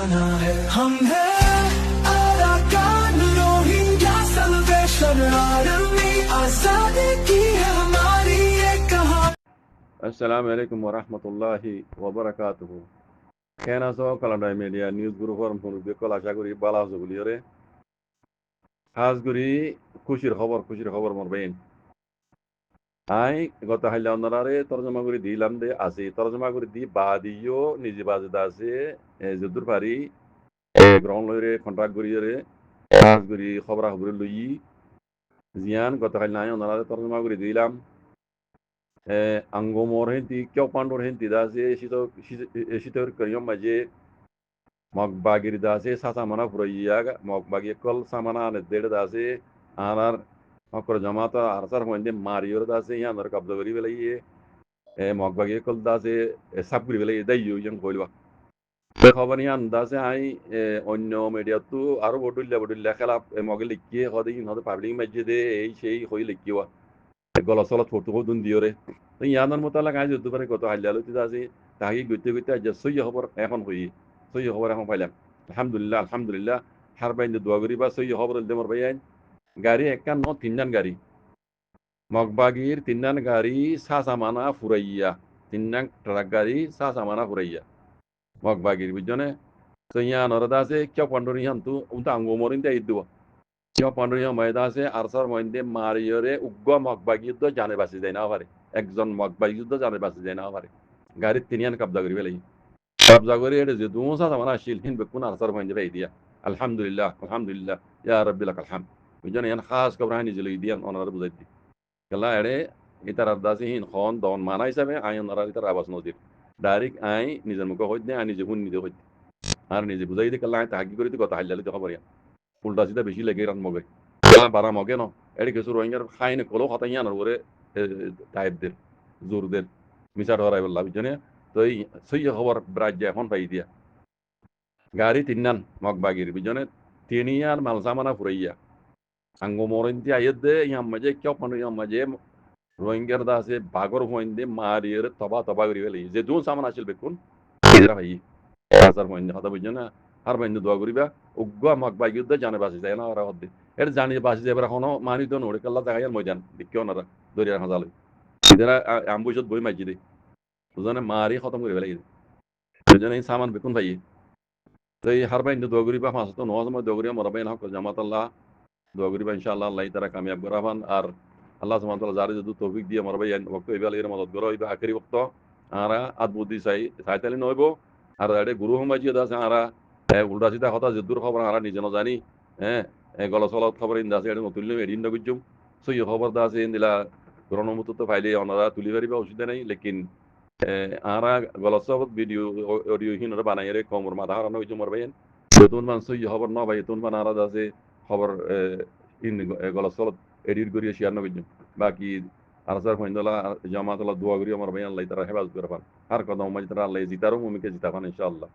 जाना है हम हैं अराकान रोहिंग्या सल्वेशन आर्मी आजादी की है हमारी ये कहानी। Assalamu alaikum warahmatullahi wabarakatuh. Kena so kalanda media news guru forum kono be kola shaguri bala zugulire. Hasguri খুশির খবর মোর বেন। আই গত হাইলা অনারে তরজমা করে দিলাম দে আছে তরজমা করে দি বাদিও নিজে বাজে আছে যদুর পারি গ্রহণ লইরে কন্ট্রাক্ট করিরে হাসগুরি খবর লই জিয়ান গত হাইলা অনারে তরজমা করে দিলাম angomor henti kyo pandor henti dase shito karyom maje mogbagir dase sasa mana furaiyaga mogbagi kol samana ne ded dase anar makor jamata arsar hoinde marior dase yan dar kabda gari belaiye mogbagi kol dase sabgri belaiye dayo yang kolwa খবর ইয়ান দাসে I অন্য মিডিয়াতো আরো বডুল্লা খেলা মগে লিখিয়ে হদে in হদে পাবলিক মসজিদে এই সেই হই লিখিওয়া গলসলত ফটো দুন দিওরে তো ইয়ানার মোতালা কাজ হতে পারে কত হাল্লালো তি আছে তাহি গইতে আজ সই খবর এখন এখন পাইলাম আলহামদুলিল্লাহ হার বাইন দোয়া করি বা সই খবর দেমর ভাইয়ান গাড়ি একান ন তিনজন গাড়ি মগবাগির তিনজন গাড়ি সাসামানা ফুরাইয়া তিনজন ট্রাক গাড়ি সাসামানা ফুরাইয়া মগবাগির বুঝনে তো ইয়ানর দাসে কেউ পন্ডরি হান্তু উন্তা আঙ্গমরিন দে ইদুয়া কেউ পন্ডরি ময়দাসে আরসার মইন্দে মারিয়রে উগ্র মগবাগি যুদ্ধ জানে বাসি যায় না পারে একজন মগবাগি যুদ্ধ জানে বাসি যায় না পারে গাড়ির তিনিয়ান কবজা করি বেলাই কবজা করে এটা যে দুসা সামানা শিল হিন বেকুন আরসার মইন্দে ভাই দিয়া আলহামদুলিল্লাহ ইয়া রাব্বি লাকাল হামদ বুঝনে ইয়ান খাস কবরানি জলি দিয়ান ওনার বুঝাই দি কলা এড়ে ইতার আরদাসি হিন খন দন মানা হিসাবে আইন ওনার ইতার আবাস নদীর ডাইরেক্ট আই নিজের মুখে হইতে আই নিজে হুন নিতে হইতে আর নিজে বুঝাই দি কলা আই তাহাকি করি কথা হাল্লালি খবর ইয়া উল্টা সিধা বেশি লেগে রান মগে বারা মগে ন এটি কিছু রোহিঙ্গার খাইনে কলো হতাইয়ানোর করে টাইপদের জোরদের মিশা ধরাই বললাম বুঝছেন তো এই সই খবর রাজ্যে এখন পাই দিয়া গাড়ি তিননান মগবাগির বুঝছেন তিনিয়ার মালসামানা ফুরাইয়া আঙ্গো মরন্তি আইয়ে দে ইয়াম মাঝে কেউ পানো ইয়াম মাঝে রোহিঙ্গার দাসে বাগর হইন্দে মারিয়ে তবা করি ফেলি যে দুন সামান আসিল বেকুন এরা ভাই হাজার মহিন্দে কথা বুঝছেন না আর মহিন্দে দোয়া করিবা উগ্র মগবাগি যুদ্ধ জানে বাসি যায় না ওরা হদ্দে এর জানি বাসি যাবার এখনো মানি তো নড়ে কাল্লা দেখাই আর ময়দান দেখিও ওনারা দরিয়ার হাজালে এরা আম্বুজত বই মাইজি দে বুঝনে মারি খতম করে ফেলাই বুঝছেন এই সামান বেকুন ভাই তো এই হার বাইন্দে দোয়া করিবা ফাঁস তো নয় সময় দোয়া করিবা মরাবাইন হক জামাত আল্লাহ দোয়া করিবা ইনশাআল্লাহ আল্লাহ তারা কামিয়াব করাবান আর আল্লাহ সুবহানাহু ওয়া তাআলা জারি যদি তৌফিক দিয়ে মরাবাইন ওয়াক্ত ইবাল এর মদদ করো ইবা আখরি ওয়াক্ত আরা আদবুদি সাইতালি নইবো আর এডে গুরু হমাজি দাস আরা উল্টা সিধা কথা যদুর খবর আরা নিজে ন জানি হ্যাঁ গলসলত খবর ইন্দাসে এডে নতুল্লে এডিন নগুজুম সই খবর দাসে ইন্দিলা গ্রহণমত তো ফাইলে অনারা তুলি পারিবা অসুবিধা নাই লেকিন আরা গলসবত ভিডিও অডিও হিনরা বানাই রে কমর মাথা হারানো হইছে মরবাইন তুন মান সই খবর ন ভাই তুন মান আরা দাসে খবর ইন গলসলত এডিট করিয়ে শেয়ার নগুজুম বাকি আরসার ফইন্দলা জামাতলা দোয়া করি আমার ভাই আল্লাহ তারা হেফাজত করে পান আর কদম মাঝ তারা আল্লাহ জিতারও মুমিকে জিতাফান ইনশাআল্লাহ